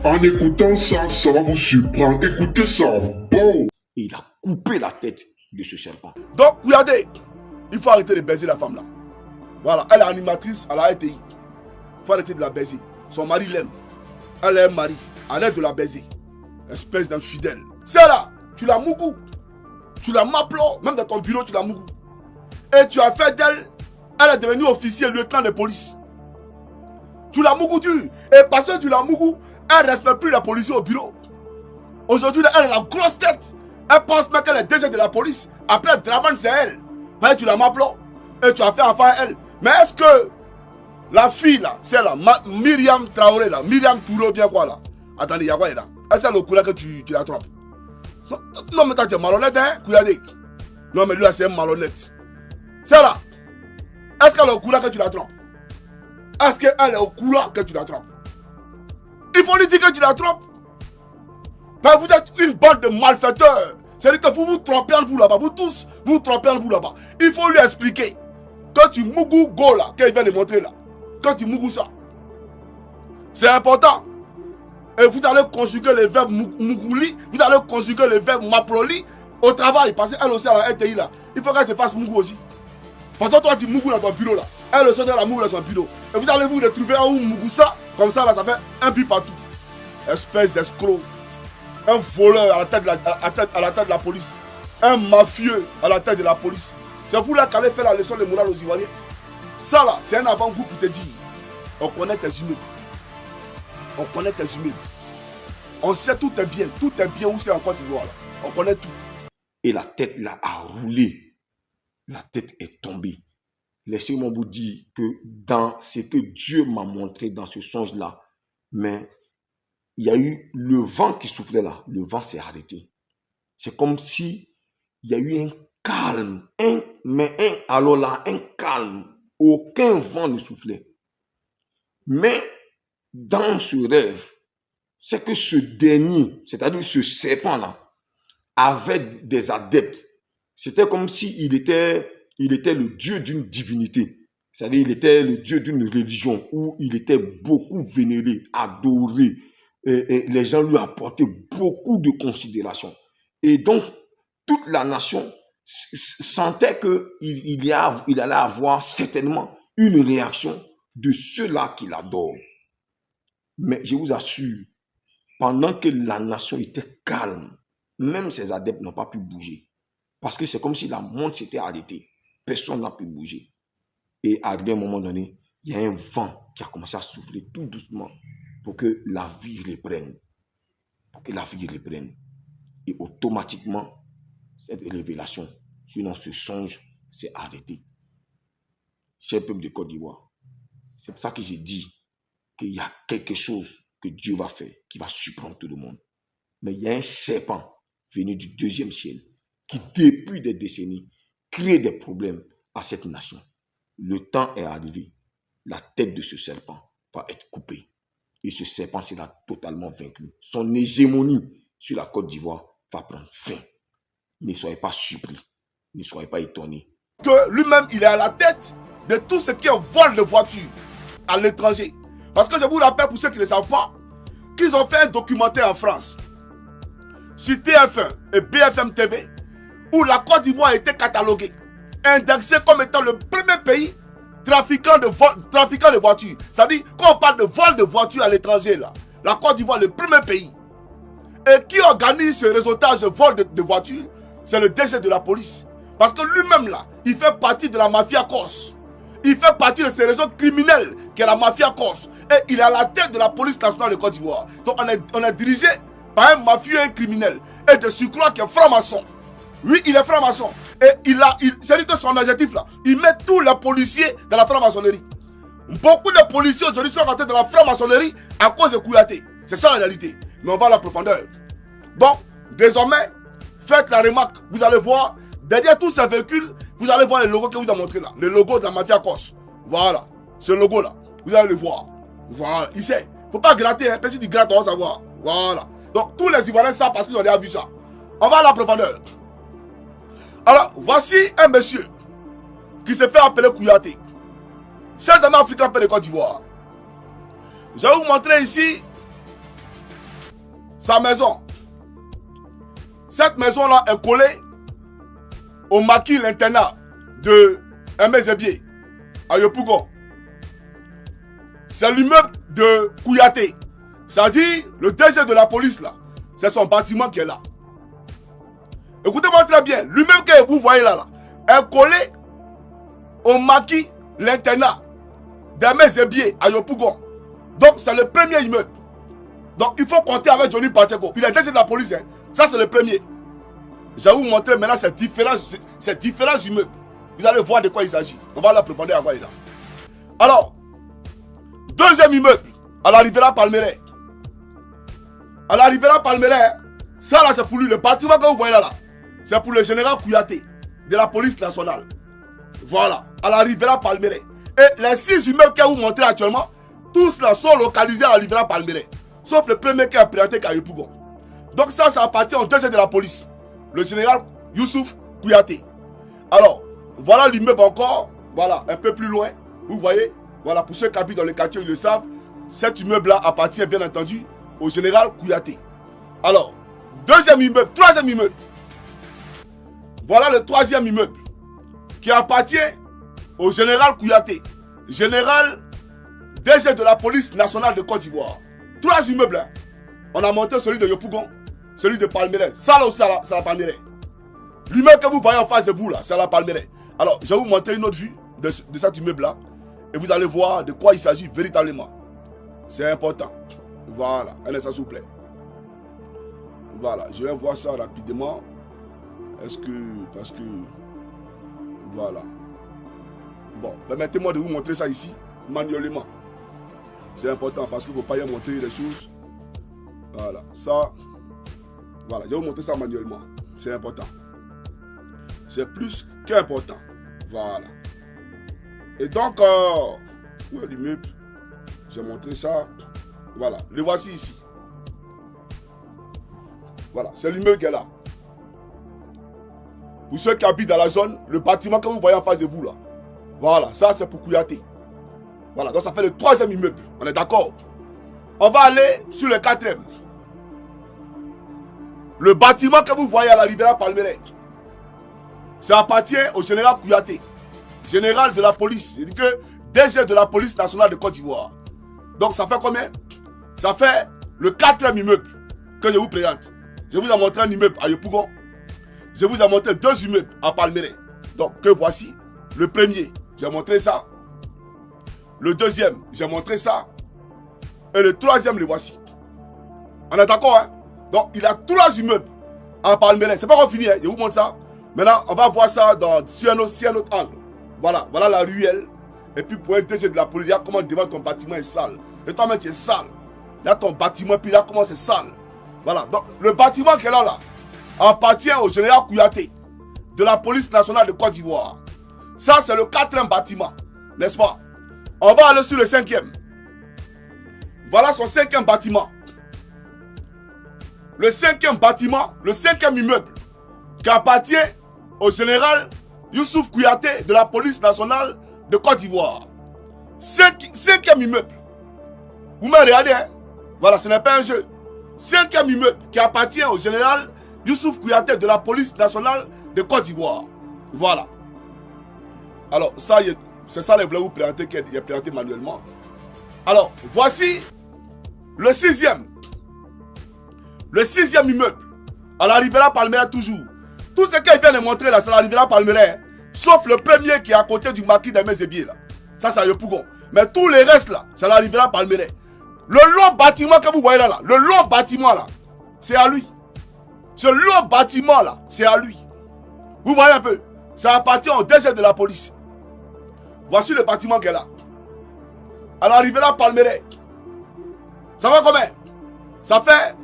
En écoutant ça, ça va vous surprendre. Écoutez ça, bon. Et il a coupé la tête de ce serpent. Donc, regardez, il faut arrêter de baiser la femme là. Voilà, elle est animatrice à la RTI. Il faut arrêter de la baiser. Son mari l'aime. Elle est un mari. Arrête de la baiser. Espèce d'infidèle. C'est là, tu l'as mougou. Tu l'as maplot, même dans ton bureau, tu l'as mougou. Et tu as fait d'elle, elle est devenue officier, lieutenant de police. Tu l'as mougou tu. Et parce que tu l'as mougou, elle ne respecte plus la police au bureau. Aujourd'hui, elle a la grosse tête. Elle pense même qu'elle est DG de la police. Après, Draman, c'est elle. Ben, tu l'as maplot. Et tu as fait affaire à elle. Mais est-ce que la fille là, c'est là, Myriam Traoré là, Myriam Touré bien quoi là? Attendez, il y a quoi là? Est-ce que c'est le courant que tu la trompes? Non, mais tu es malhonnête, hein, Kouyadé. Non, mais lui là, c'est un malhonnête. C'est là. Est-ce qu'elle est au courant que tu la trompes? Est-ce qu'elle est au courant que tu la trompes? Il faut lui dire que tu la trompes. Ben, vous êtes une bande de malfaiteurs. C'est-à-dire que vous vous trompez en vous là-bas. Vous tous, vous trompez en vous là-bas. Il faut lui expliquer. Quand tu mougou go là, qu'il vient de montrer là. Quand tu mougou ça. C'est important. Et vous allez conjuguer les verbes mougouli. Vous allez conjuguer les verbes maproli au travail. Parce qu'elle aussi à la RTI là. Il faut qu'elle se fasse mougou aussi. Parce que toi tu mougou dans ton bureau là. Elle aussi dans la mougou dans son bureau. Et vous allez vous retrouver un mougou ça. Comme ça là, ça fait un pi partout. Espèce d'escroc. Un voleur à la tête de la police. Un mafieux à la tête de la police. C'est vous là qui allez faire la leçon de morale aux Ivoiriens. Ça là, c'est un avant-goût pour te dire. On connaît tes humains. On connaît tes humains. On sait tout est bien où c'est en Côte d'Ivoire là. On connaît tout. Et la tête là a roulé. La tête est tombée. Laissez-moi vous dire que dans ce que Dieu m'a montré dans ce songe-là, mais il y a eu le vent qui soufflait là. Le vent s'est arrêté. C'est comme si il y a eu un calme. Alors là, un calme. Aucun vent ne soufflait. Mais dans ce rêve, c'est que ce dernier, c'est-à-dire ce serpent-là, avait des adeptes. C'était comme s'il était le dieu d'une divinité. C'est-à-dire il était le dieu d'une religion où il était beaucoup vénéré, adoré. Et les gens lui apportaient beaucoup de considération. Et donc, toute la nation sentait qu'il allait avoir certainement une réaction de ceux-là qui l'adorent. Mais je vous assure, pendant que la nation était calme, même ses adeptes n'ont pas pu bouger. Parce que c'est comme si la montre s'était arrêtée. Personne n'a pu bouger. Et arrivé à un moment donné, il y a un vent qui a commencé à souffler tout doucement pour que la vie reprenne. Et automatiquement, cette révélation, sinon ce songe, s'est arrêté. Cher peuple de Côte d'Ivoire, c'est pour ça que j'ai dit qu'il y a quelque chose que Dieu va faire, qui va surprendre tout le monde. Mais il y a un serpent venu du deuxième ciel, qui depuis des décennies, crée des problèmes à cette nation. Le temps est arrivé. La tête de ce serpent va être coupée. Et ce serpent sera totalement vaincu. Son hégémonie sur la Côte d'Ivoire va prendre fin. Ne soyez pas surpris. Ne soyez pas étonnés. Que lui-même, il est à la tête de tout ce qui est vol de voitures à l'étranger. Parce que je vous rappelle, pour ceux qui ne le savent pas, qu'ils ont fait un documentaire en France sur TF1 et BFM TV où la Côte d'Ivoire a été cataloguée, indexée comme étant le premier pays trafiquant de voitures. C'est-à-dire, quand on parle de vol de voitures à l'étranger, là, la Côte d'Ivoire est le premier pays. Et qui organise ce réseautage de vol de voitures? C'est le DG de la police. Parce que lui-même, là, il fait partie de la mafia corse. Il fait partie de ces réseaux criminels qu'est la mafia corse. Et il est à la tête de la police nationale de Côte d'Ivoire. Donc on est dirigé par un mafieux et un criminel. Et de surcroît qui est franc-maçon. Oui, il est franc-maçon. Et c'est-à-dire que son adjectif là, il met tous les policiers dans la franc-maçonnerie. Beaucoup de policiers aujourd'hui sont rentrés dans la franc-maçonnerie à cause de Kouyaté. C'est ça la réalité. Mais on va à la profondeur. Donc, désormais, faites la remarque. Vous allez voir, derrière tous ces véhicules, vous allez voir le logo que vous a montré là. Le logo de la mafia corse. Voilà. Ce logo là. Vous allez le voir. Voilà. Il sait. Il ne faut pas gratter. Hein. Parce que si tu grattes, on va savoir. Voilà. Donc, tous les Ivoiriens savent parce qu'ils ont déjà vu ça. On va à la profondeur. Alors, voici un monsieur qui se fait appeler Kouyaté. Chers amis africains de Côte d'Ivoire, je vais vous montrer ici sa maison. Cette maison-là est collée au maquis l'internat de Aimé Zébié à Yopougon. C'est l'immeuble de Kouyaté. C'est-à-dire, le DG de la police, là, c'est son bâtiment qui est là. Écoutez-moi très bien, l'immeuble que vous voyez là, est collé au maquis l'internat d'Aimé Zébié à Yopougon. Donc, c'est le premier immeuble. Donc, il faut compter avec Johnny Pacheco. Il est DG de la police. Hein. Ça, c'est le premier. Je vais vous montrer maintenant ces différents immeubles. Vous allez voir de quoi il s'agit. On va la profondeur à quoi il est là. Alors, deuxième immeuble, à la Rivera Palmeraie. À la Rivera Palmeraie, ça là, c'est pour lui. Le bâtiment que vous voyez là, c'est pour le général Kouyaté de la police nationale. Voilà, à la Rivera Palmeraie. Et les 6 immeubles que vous montrez actuellement, tous là sont localisés à la Rivera Palmeraie. Sauf le premier qui est présenté qu'à Yopougon. Donc ça appartient au DG de la police, le général Youssouf Kouyaté. Alors, voilà l'immeuble encore, voilà, un peu plus loin, vous voyez, voilà, pour ceux qui habitent dans le quartier, ils le savent, cet immeuble-là appartient bien entendu au général Kouyaté. Alors, deuxième immeuble, troisième immeuble. Voilà le troisième immeuble qui appartient au général Kouyaté, général DG de la police nationale de Côte d'Ivoire. 3 immeubles, hein. On a monté celui de Yopougon, celui de Palmeraie. Ça là aussi, c'est la Palmeraie. L'immeuble que vous voyez en face de vous là, c'est la Palmeraie. Alors, je vais vous montrer une autre vue de cet immeuble-là. Et vous allez voir de quoi il s'agit véritablement. C'est important. Voilà, un instant s'il vous plaît. Voilà, je vais voir ça rapidement. Est-ce que... Parce que... Voilà. Bon, permettez-moi de vous montrer ça ici, manuellement. C'est important parce qu'il ne faut pas y montrer les choses. Voilà, ça... Voilà, je vais vous montrer ça manuellement. C'est important. C'est plus qu'important. Voilà. Et donc, où est l'immeuble? J'ai montré ça. Voilà, le voici ici. Voilà, c'est l'immeuble qui est là. Pour ceux qui habitent dans la zone, le bâtiment que vous voyez en face de vous là. Voilà, ça c'est pour Kouyaté. Voilà, donc ça fait le 3e immeuble. On est d'accord? On va aller sur le 4e. Le bâtiment que vous voyez à la Rivera Palmeraie, ça appartient au général Kouyaté, général de la police. C'est-à-dire que DG de la police nationale de Côte d'Ivoire. Donc ça fait combien? Ça fait le 4e immeuble que je vous présente. Je vous ai montré un immeuble à Yopougon. Je vous ai montré 2 immeubles à Palmeraie. Donc que voici. Le premier, j'ai montré ça. Le deuxième, j'ai montré ça. Et le 3e, le voici. On est d'accord, hein? Donc il y a 3 immeubles à Palmeraie. C'est pas encore fini, hein? Je vous montre ça. Maintenant, on va voir ça sur un autre angle. Voilà, voilà la ruelle. Et puis pour un DG de la police, regarde comment devant ton bâtiment est sale. Et toi-même, tu es sale. Là, ton bâtiment, puis là, comment c'est sale. Voilà, donc le bâtiment qui est là, appartient au général Kouyaté de la police nationale de Côte d'Ivoire. Ça, c'est le 4e bâtiment, n'est-ce pas? On va aller sur le 5e. Voilà son 5e bâtiment. Le 5e bâtiment, le 5e immeuble qui appartient au général Youssouf Kouyaté de la police nationale de Côte d'Ivoire. 5e immeuble. Vous me regardez, hein? Voilà, ce n'est pas un jeu. 5e immeuble qui appartient au général Youssouf Kouyaté de la police nationale de Côte d'Ivoire. Voilà. Alors, ça, c'est ça que je voulais vous présenter, qui est présenté manuellement. Alors, voici le 6e. Le 6e immeuble. À la Rivera Palmeraie toujours. Tout ce qu'il vient de montrer là, c'est la Rivera Palmeraie. Sauf le premier qui est à côté du maquis d'Aimé Zébié là. Ça, c'est à Yopougon. Mais tous les restes là, c'est la Rivera Palmeraie. Le long bâtiment que vous voyez là, le long bâtiment là, c'est à lui. Ce long bâtiment là, c'est à lui. Vous voyez un peu? Ça appartient au DG de la police. Voici le bâtiment qui est là. À la Rivera Palmeraie. Ça va combien? Ça fait,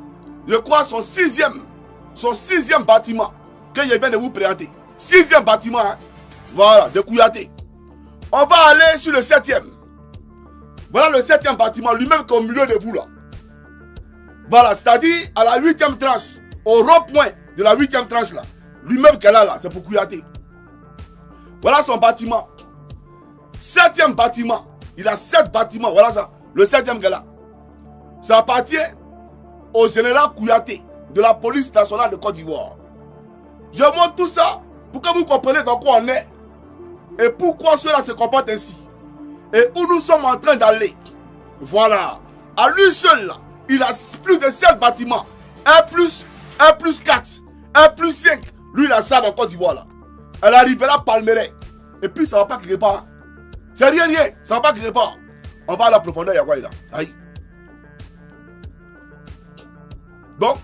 je crois, son 6e bâtiment que je viens de vous présenter. 6e bâtiment, hein? Voilà, de Kouyaté. On va aller sur le 7e. Voilà le 7e bâtiment, lui-même qui est au milieu de vous là. Voilà, c'est-à-dire à la 8e tranche, au rond-point de la 8e tranche là. Lui-même qui est là, c'est pour Kouyaté. Voilà son bâtiment. 7e bâtiment. Il a 7 bâtiments. Voilà ça. Le 7e qui est là. Ça appartient au général Kouyaté de la police nationale de Côte d'Ivoire. Je montre tout ça pour que vous compreniez dans quoi on est et pourquoi cela se comporte ainsi et où nous sommes en train d'aller. Voilà. À lui seul, là, il a plus de 7 bâtiments. 1 plus 4, 1 plus 5. Lui, il a ça dans Côte d'Ivoire. Là. Elle arrivera Palmeraie. Et puis, ça ne va pas créer pas. C'est rien. Ça ne va pas créer pas. On va à la profondeur, il y a quoi là? Aïe. Donc,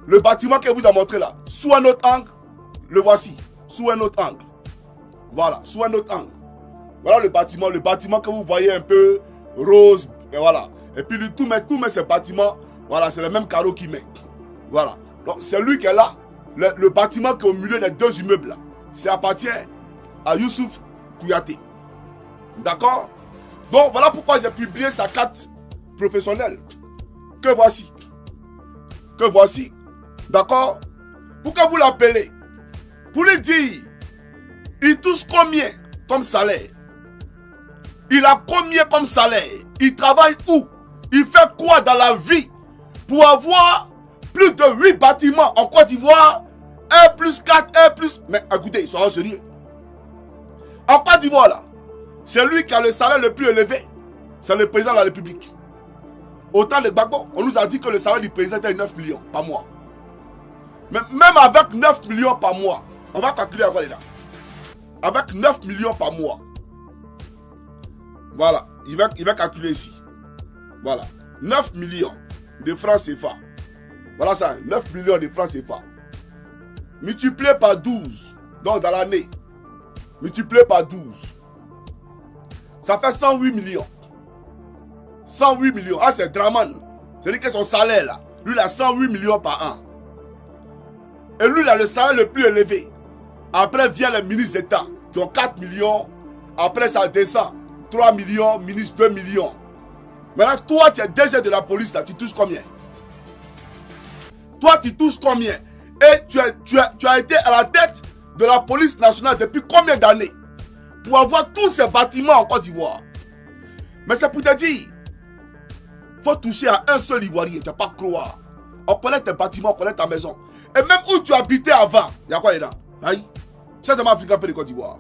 le bâtiment que vous a montré là, sous un autre angle, le voici. Sous un autre angle. Voilà, sous un autre angle. Voilà le bâtiment que vous voyez un peu rose. Et voilà. Et puis, lui, tout met ce bâtiment. Voilà, c'est le même carreau qui met. Voilà. Donc, c'est lui qui est là. Le bâtiment qui est au milieu des 2 immeubles là. Ça appartient à Youssouf Kouyaté. D'accord? Donc, voilà pourquoi j'ai publié sa carte professionnelle. Que voici. D'accord? Pourquoi vous l'appelez? Pour lui dire, il touche combien comme salaire? Il a combien comme salaire? Il travaille où? Il fait quoi dans la vie pour avoir plus de 8 bâtiments en Côte d'Ivoire? 1 plus 4, 1 plus... Mais écoutez, ils sont sérieux. En Côte d'Ivoire, là, c'est lui qui a le salaire le plus élevé. C'est le président de la République. Au temps de Gbagbo, on nous a dit que le salaire du président était 9 millions par mois. Mais même avec 9 millions par mois, on va calculer à quoi là. Avec 9 millions par mois. Voilà, il va calculer ici. Voilà, 9 millions de francs CFA. Voilà ça, 9 millions de francs CFA. Multiplié par 12, donc dans l'année. Multiplié par 12. Ça fait 108 millions. 108 millions. Ah, c'est Draman. C'est-à-dire que son salaire là, lui il a 108 millions par an. Et lui il a le salaire le plus élevé. Après vient les ministres d'État qui ont 4 millions. Après ça descend. 3 millions, ministre 2 millions. Maintenant, toi, tu es DG de la police là, tu touches combien? Toi, tu touches combien? Et tu as été à la tête de la police nationale depuis combien d'années? Pour avoir tous ces bâtiments en Côte d'Ivoire. Mais c'est pour te dire, il faut toucher à un seul Ivoirien, tu ne vas pas croire. On connaît tes bâtiments, on connaît ta maison. Et même où tu habitais avant, il y a quoi là? Aïe. C'est seulement Africain de Côte d'Ivoire.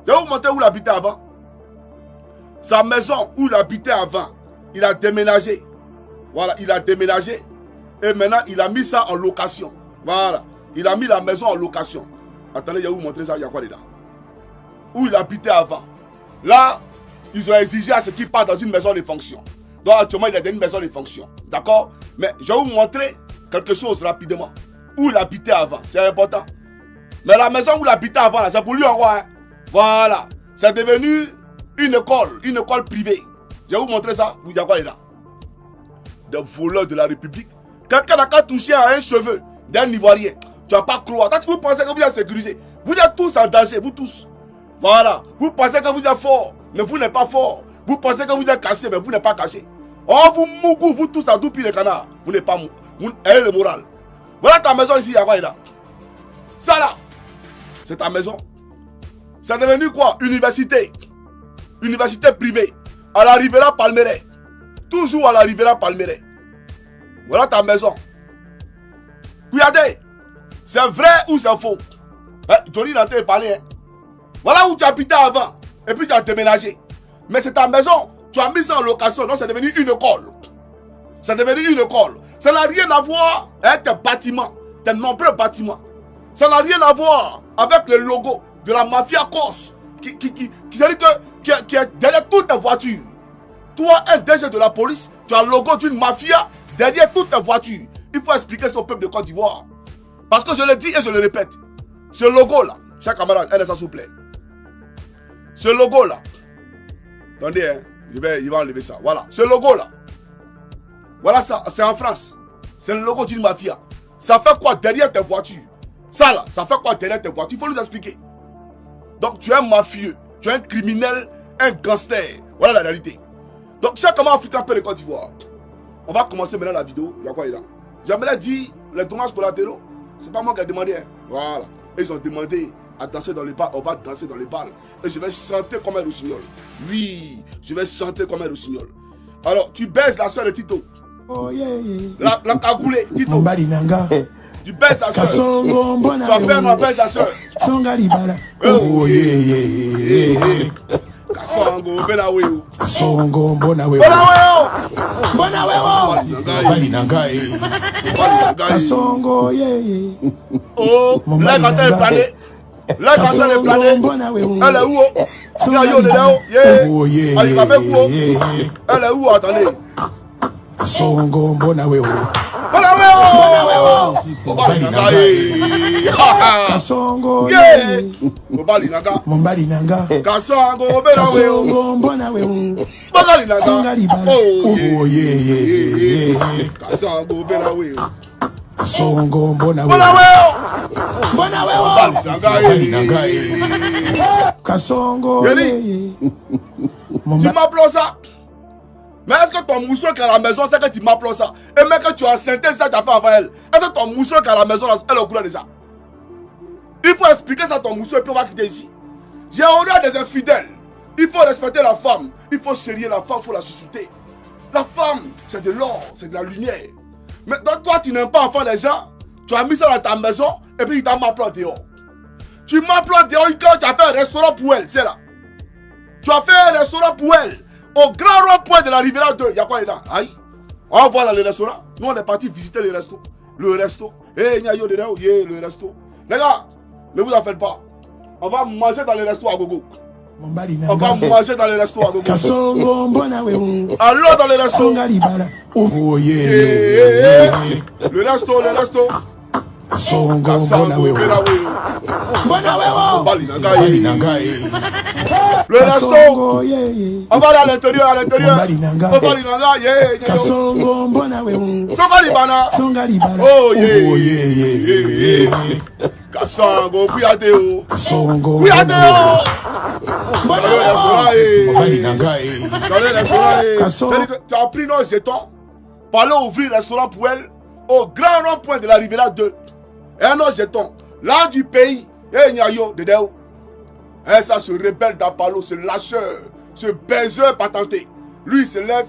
Je vais vous montrer où il habitait avant. Sa maison où il habitait avant, il a déménagé. Voilà, il a déménagé. Et maintenant, il a mis ça en location. Voilà. Il a mis la maison en location. Attendez, je vais vous montrer ça, il y a quoi là? Où il habitait avant. Là, ils ont exigé à ce qu'il parte dans une maison de fonction. Donc actuellement, il est dans une maison de fonction. D'accord? Mais je vais vous montrer quelque chose rapidement. Où il habitait avant. C'est important. Mais la maison où il habitait avant, c'est pour lui en quoi? Hein? Voilà. C'est devenu une école privée. Je vais vous montrer ça. Vous dites quoi là? Des voleurs de la République. Quelqu'un n'a qu'à toucher à un cheveu d'un Ivoirien. Tu ne vas pas croire. Tant que vous pensez que vous êtes sécurisé, vous êtes tous en danger, vous tous. Voilà. Vous pensez que vous êtes fort, mais vous n'êtes pas fort. Vous pensez que vous êtes caché, mais vous n'êtes pas caché. Oh, vous mougou, vous tous à doupi les canards. Vous n'êtes pas mou. Vous avez le moral. Voilà ta maison ici, il y a quoi là? Ça là, c'est ta maison. C'est devenu quoi? Université. Université privée. À la Rivera Palmeraie. Toujours à la Rivera Palmeraie. Voilà ta maison. Regardez. C'est vrai ou c'est faux? Johnny n'a pas parlé. Hein? Voilà où tu habitais avant. Et puis tu as déménagé. Mais c'est ta maison. Tu as mis ça en location. Donc c'est devenu une école. C'est devenu une école. Ça n'a rien à voir avec tes bâtiments. Tes nombreux bâtiments. Ça n'a rien à voir avec le logo de la mafia corse. Qui est derrière toutes tes voitures. Toi, un DG de la police, tu as le logo d'une mafia derrière toutes tes voitures. Il faut expliquer ça au peuple de Côte d'Ivoire. Parce que je le dis et je le répète. Ce logo-là, chers camarades, un instant s'il vous plaît. Ce logo-là, attendez, hein, il va enlever ça. Voilà, ce logo-là. Voilà ça, c'est en France. C'est le logo d'une mafia. Ça fait quoi derrière tes voitures? Ça là, ça fait quoi derrière tes voitures? Il faut nous expliquer. Donc tu es un mafieux, tu es un criminel, un gangster. Voilà la réalité. Donc chers camarades africains de Côte d'Ivoire, on va commencer maintenant la vidéo. Il y a quoi là? J'aimerais dire les dommages collatéraux. C'est pas moi qui ai demandé. Hein. Voilà. Ils ont demandé à danser dans les bars. On va danser dans les bars. Et je vais chanter comme un rossignol. Oui, je vais chanter comme un rossignol. Alors, tu baises la soeur de Tito. La cagoulée, Tito. Mombali nanga. Tu baisses sa soeur. Kasongo mbona Tu vas faire ma baisse sa soeur. Songa libala. Oh Kasongo bena weo. Kasongo mbona wewe. Bona weo. Mbona wewe. Mombali nanga. Kasongo Oh, là quand elle est planée. Là quand elle est planée. Elle est où? Elle est où dedans? Elle est avec où? Elle est où? Attendez. Kasongo mbona wewe. Bona weo. Mombali nanga. Kasongo Mombali nanga. Mombali nanga. Kasongo bena weo. Kasongo mbona wewe. Mombali nanga. Songa libala. Kasongo bena weo. Kasongo mbona wewe. Bona weo. Mbona wewe. Mombali nanga. Kasongo Tu m'applaudis ça? Mais est-ce que ton mousseau qui est à la maison, c'est que tu m'applaudis ça? Et même que tu as scenté ça, tu as fait avant elle. Est-ce que ton mousseau qui est à la maison, elle est au courant de ça? Il faut expliquer ça à ton mousseau et puis on va quitter ici. J'ai horreur des infidèles. Il faut respecter la femme. Il faut chérir la femme, il faut la susciter. La femme, c'est de l'or, c'est de la lumière. Mais toi, tu n'aimes pas enfant les gens. Tu as mis ça dans ta maison et puis tu t'as m'applaudi dehors. Tu m'applaudis dehors quand tu as fait un restaurant pour elle, c'est là. Tu as fait un restaurant pour elle. Au grand rond-point de la Riviera 2, il y a quoi dedans? Aïe. On va voir dans le restaurant. Nous, on est parti visiter le resto. Le resto. Eh, Nyayo dedans, le resto. Les gars, ne vous en faites pas. On va manger dans le resto à gogo. On va manger dans le resto à gogo. Alors dans le resto. Le resto. Kasongo mbona wewe. Mbona wewe. Le resto. On va à l'intérieur, Kasongo mbona wewe. Songa libana. Oh Kasongo kuyadeo. Kasongo kuyadeo. Tu as pris nos jetons pour aller ouvrir le restaurant pour elle au grand rond-point de la Riviera 2. Et nos jetons, là du pays, et Nyayo de Deo. Et ça se rebelle d'Apollo, ce lâcheur, ce baiseur patenté. Lui il se lève.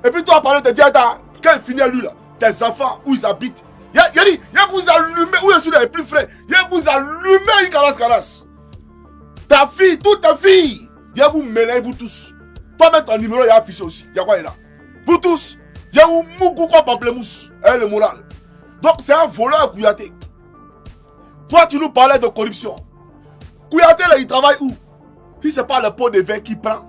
Et puis toi, parler de Diada, quand il finit lui là, tes enfants, où ils habitent. Il dit, il vous allumer, où je suis les plus frais. Il vous allumer, il calas. Ta fille, toutes tes filles, il vous mêler, vous tous. Toi-même, ton numéro, il y a affiché aussi. Il y a quoi là? Vous tous, il y a vous moukou quoi pamplemousse. Et le moral. Donc, c'est un voleur, Kouyaté. Toi, tu nous parlais de corruption. Kouyaté, là, il travaille où? Si ce n'est pas le pot de vin qu'il prend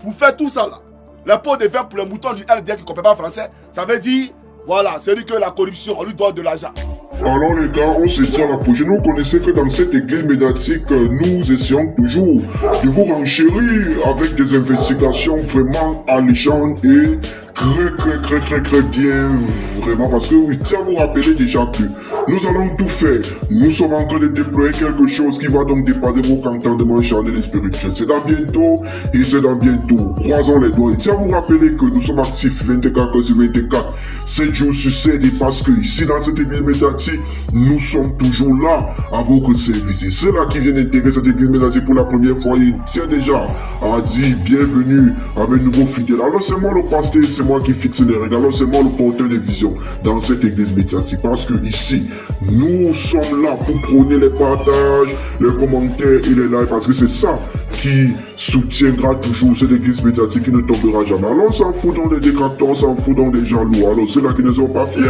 pour faire tout ça là. Le pot de vin pour le mouton du LDR qui ne comprend pas français, ça veut dire, voilà, c'est lui que la corruption, on lui doit de l'argent. Alors les gars, on se tient à la prochaine. Vous connaissez que dans cette église médiatique, nous essayons toujours de vous renchérir avec des investigations vraiment alléchantes et très bien, vraiment, parce que oui, ça vous rappelez déjà que nous allons tout faire. Nous sommes en train de déployer quelque chose qui va donc dépasser vos entendements charnels et spirituels. C'est dans bientôt et c'est dans bientôt. Croisons les doigts. Et tiens, vous rappelez que nous sommes actifs 24 sur 24, 7 jours sur 7, et parce que ici, dans cette église médiatique, nous sommes toujours là à votre service. Et ceux-là qui viennent intégrer cette église médiatique pour la première fois, il tient déjà à dire bienvenue à mes nouveaux fidèles. Alors c'est moi le pasteur, c'est moi qui fixe les règles. Alors c'est moi le porteur de vision dans cette église médiatique. Parce que ici, nous sommes là pour prôner les partages, les commentaires et les likes. Parce que c'est ça qui soutiendra toujours cette église médiatique qui ne tombera jamais. Alors on s'en fout dans des détracteurs, on s'en fout dans des jaloux. Alors ceux-là qui ne sont pas fiers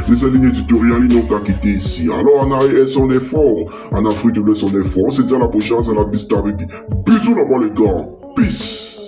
de cette ligne éditoriale, ils n'ont qu'à quitter ici. Alors en arrière, son effort. En Afrique, son effort. On se dit à la prochaine, c'est la bista, baby. Bisous là-bas les gars. Peace.